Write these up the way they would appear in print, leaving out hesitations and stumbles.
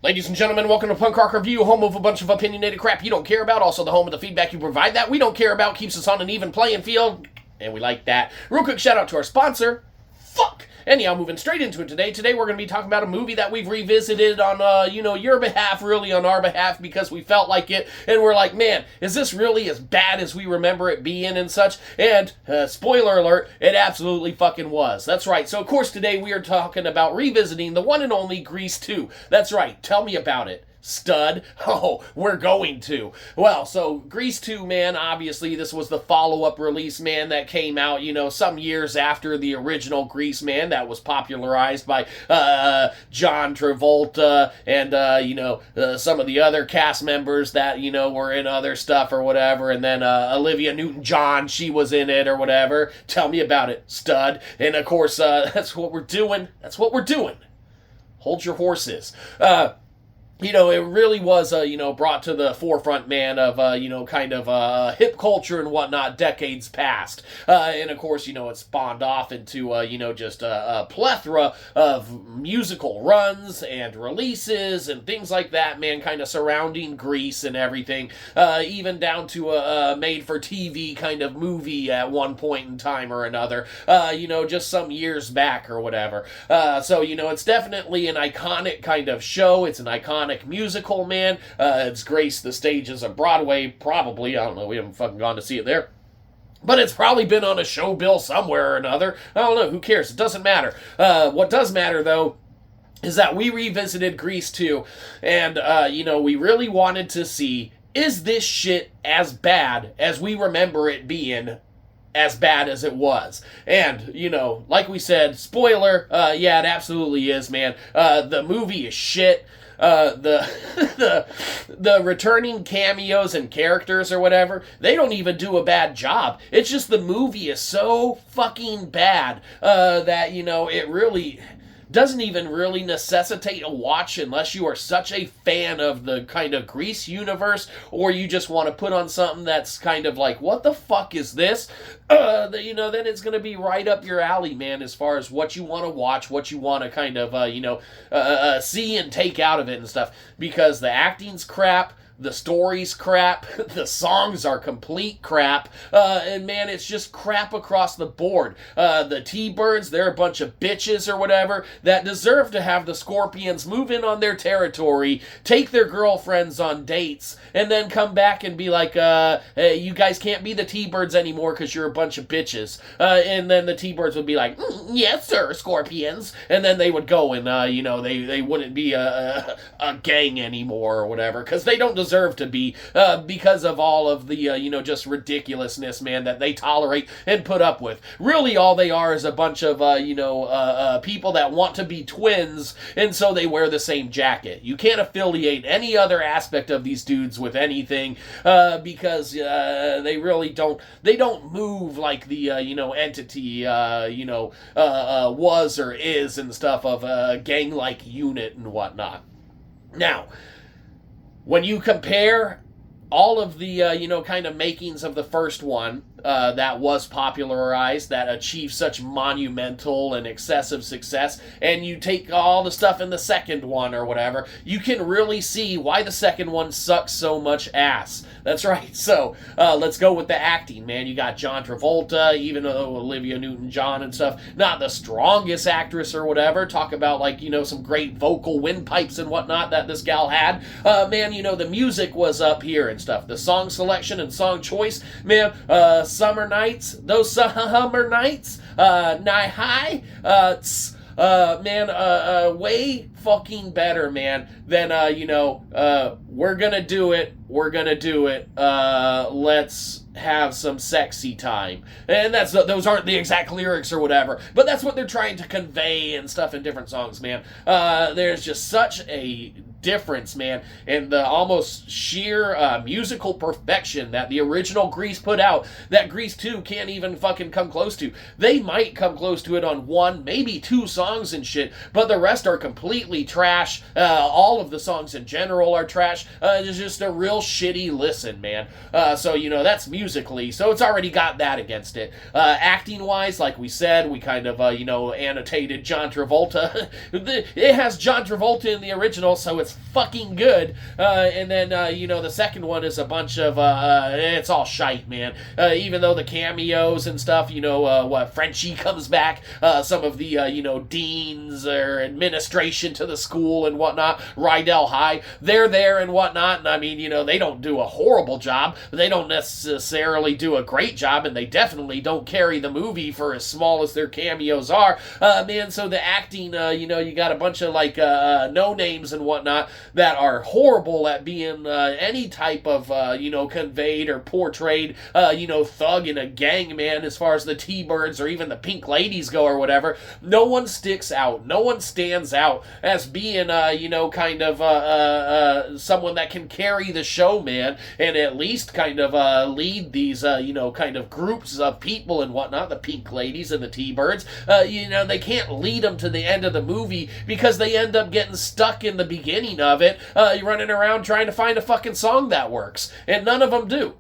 Ladies and gentlemen, welcome to Punk Rock Review, home of a bunch of opinionated crap you don't care about, also the home of the feedback you provide that we don't care about, keeps us on an even playing field, and we like that. Real quick shout out to our sponsor, Fuck! Anyhow, moving straight into it today. Today we're going to be talking about a movie that we've revisited on, your behalf, really on our behalf, because we felt like it, and we're like, man, is this really as bad as we remember it being and such? And, spoiler alert, it absolutely fucking was. That's right. So, of course, today we are talking about revisiting the one and only Grease 2. That's right. Tell me about it, stud. Oh, we're going to. Well, so Grease 2, man, obviously this was the follow-up release, man, that came out, some years after the original Grease, man, that was popularized by John Travolta and, some of the other cast members that, were in other stuff or whatever, and then Olivia Newton-John, she was in it or whatever. Tell me about it, stud. And, of course, that's what we're doing. That's what we're doing. Hold your horses. It really was, brought to the forefront, man, of, hip culture and whatnot decades past. And, of course, it spawned off into, just a plethora of musical runs and releases and things like that, man, kind of surrounding Grease and everything, even down to a made-for-TV kind of movie at one point in time or another, just some years back or whatever. So, it's definitely an iconic kind of show. It's an iconic musical, man. It's graced the stages of Broadway, probably. I don't know, we haven't fucking gone to see it there. But it's probably been on a show bill somewhere or another. I don't know, who cares? It doesn't matter. What does matter, though, is that we revisited Grease 2, and, we really wanted to see, is this shit as bad as we remember it being as bad as it was? And, like we said, spoiler, yeah, it absolutely is, man. The movie is shit. The returning cameos and characters or whatever, they don't even do a bad job. It's just the movie is so fucking bad that, it really doesn't even really necessitate a watch unless you are such a fan of the kind of Grease universe, or you just want to put on something that's kind of like, what the fuck is this? Then it's going to be right up your alley, man, as far as what you want to watch, what you want to kind of, see and take out of it and stuff, because the acting's crap, the story's crap, the songs are complete crap, and man, it's just crap across the board. The T-Birds, they're a bunch of bitches or whatever that deserve to have the Scorpions move in on their territory, take their girlfriends on dates, and then come back and be like, hey, you guys can't be the T-Birds anymore because you're a bunch of bitches. And then the T-Birds would be like, yes, sir, Scorpions. And then they would go and, they wouldn't be a gang anymore or whatever, because they don't deserve to be, because of all of the, just ridiculousness, man, that they tolerate and put up with. Really, all they are is a bunch of, people that want to be twins, and so they wear the same jacket. You can't affiliate any other aspect of these dudes with anything, because, they really don't, move like the, entity, was or is and stuff of a gang-like unit and whatnot. Now, when you compare all of the, kind of makings of the first one that was popularized, that achieved such monumental and excessive success, and you take all the stuff in the second one or whatever, you can really see why the second one sucks so much ass. That's right. So, let's go with the acting, man. You got John Travolta, even though Olivia Newton-John and stuff, not the strongest actress or whatever. Talk about, some great vocal windpipes and whatnot that this gal had. Man, the music was up here and stuff. The song selection and song choice, man, summer nights, those summer nights, night high, man, way fucking better, man, than, we're gonna do it, let's have some sexy time. And those aren't the exact lyrics or whatever, but that's what they're trying to convey and stuff in different songs, man. There's just such a difference, man, in the almost sheer musical perfection that the original Grease put out, that Grease 2 can't even fucking come close to. They might come close to it on one, maybe two songs and shit, but the rest are completely trash. All of the songs in general are trash. It's just a real shitty listen, man. So, that's musically, so it's already got that against it. Acting-wise, like we said, we kind of, annotated John Travolta. It has John Travolta in the original, so it's was fucking good. And then, the second one is a bunch of, it's all shite, man. Even though the cameos and stuff, Frenchie comes back, some of the, deans or administration to the school and whatnot, Rydell High, they're there and whatnot, and I mean, they don't do a horrible job, they don't necessarily do a great job, and they definitely don't carry the movie for as small as their cameos are, man, so the acting, you got a bunch of, no-names and whatnot that are horrible at being any type of, conveyed or portrayed, thug in a gang, man, as far as the T-Birds or even the Pink Ladies go or whatever. No one sticks out. No one stands out as being, someone that can carry the show, man, and at least kind of lead these, groups of people and whatnot, the Pink Ladies and the T-Birds. They can't lead them to the end of the movie because they end up getting stuck in the beginning of it, running around trying to find a fucking song that works, and none of them do.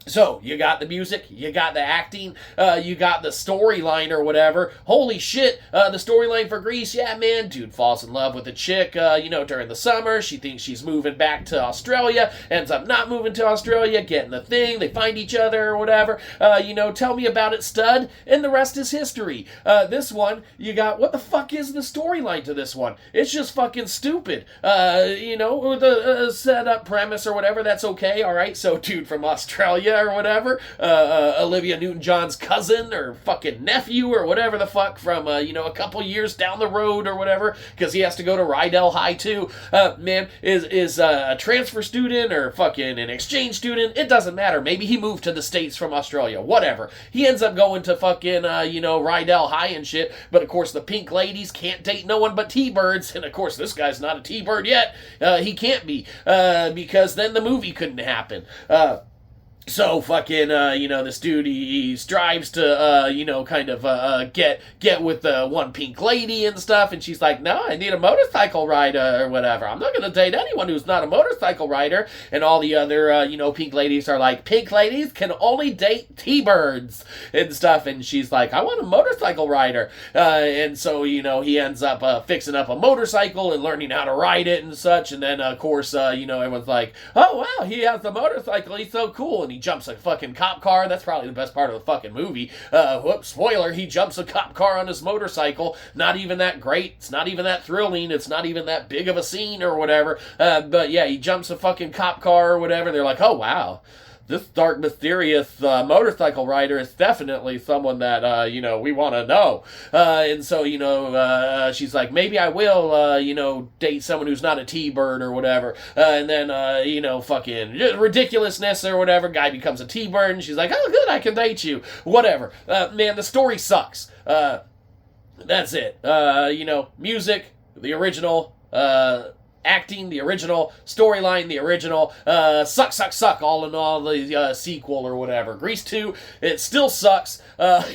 So, you got the music, you got the acting, you got the storyline or whatever. Holy shit, the storyline for Grease, yeah, man, dude falls in love with a chick, during the summer. She thinks she's moving back to Australia, ends up not moving to Australia, getting the thing, they find each other or whatever. Tell me about it, stud, and the rest is history. This one, you got, what the fuck is the storyline to this one? It's just fucking stupid. The setup premise or whatever, that's okay, alright, so dude from Australia or whatever, Olivia Newton-John's cousin or fucking nephew or whatever the fuck from, a couple years down the road or whatever, because he has to go to Rydell High too, man, is a transfer student or fucking an exchange student, it doesn't matter, maybe he moved to the States from Australia, whatever, he ends up going to fucking, Rydell High and shit, but of course the Pink Ladies can't date no one but T-Birds, and of course this guy's not a T-Bird yet, he can't be, because then the movie couldn't happen, So fucking, this dude, he strives to, get with the one Pink Lady and stuff, and she's like, no, I need a motorcycle rider or whatever. I'm not gonna date anyone who's not a motorcycle rider. And all the other, Pink Ladies are like, Pink Ladies can only date T-Birds and stuff, and she's like, I want a motorcycle rider. And so, he ends up fixing up a motorcycle and learning how to ride it and such, and then, of course, everyone's like, oh, wow, he has the motorcycle, he's so cool, and he jumps a fucking cop car. That's probably the best part of the fucking movie. Whoops, spoiler, he jumps a cop car on his motorcycle. Not even that great. It's not even that thrilling. It's not even that big of a scene or whatever. But yeah, he jumps a fucking cop car or whatever. They're like, oh, wow. This dark, mysterious motorcycle rider is definitely someone that, we want to know. And so, she's like, maybe I will, date someone who's not a T-Bird or whatever. And then, fucking ridiculousness or whatever. Guy becomes a T-Bird and she's like, oh, good, I can date you. Whatever. Man, the story sucks. That's it. Music, the original, acting, the original, storyline, the original, suck, all in all, the sequel or whatever. Grease 2, it still sucks. What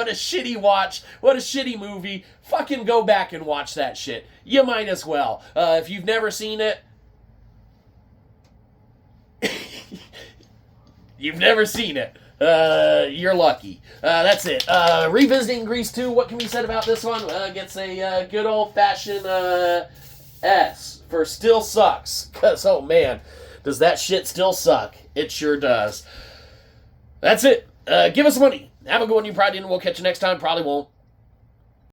a shitty watch, what a shitty movie. Fucking go back and watch that shit. You might as well. If you've never seen it, you've never seen it. You're lucky. That's it. Revisiting Grease 2, what can be said about this one? Gets a good old-fashioned, S for still sucks. Because, oh man, does that shit still suck? It sure does. That's it. Give us money. Have a good one, you probably didn't. We'll catch you next time. Probably won't.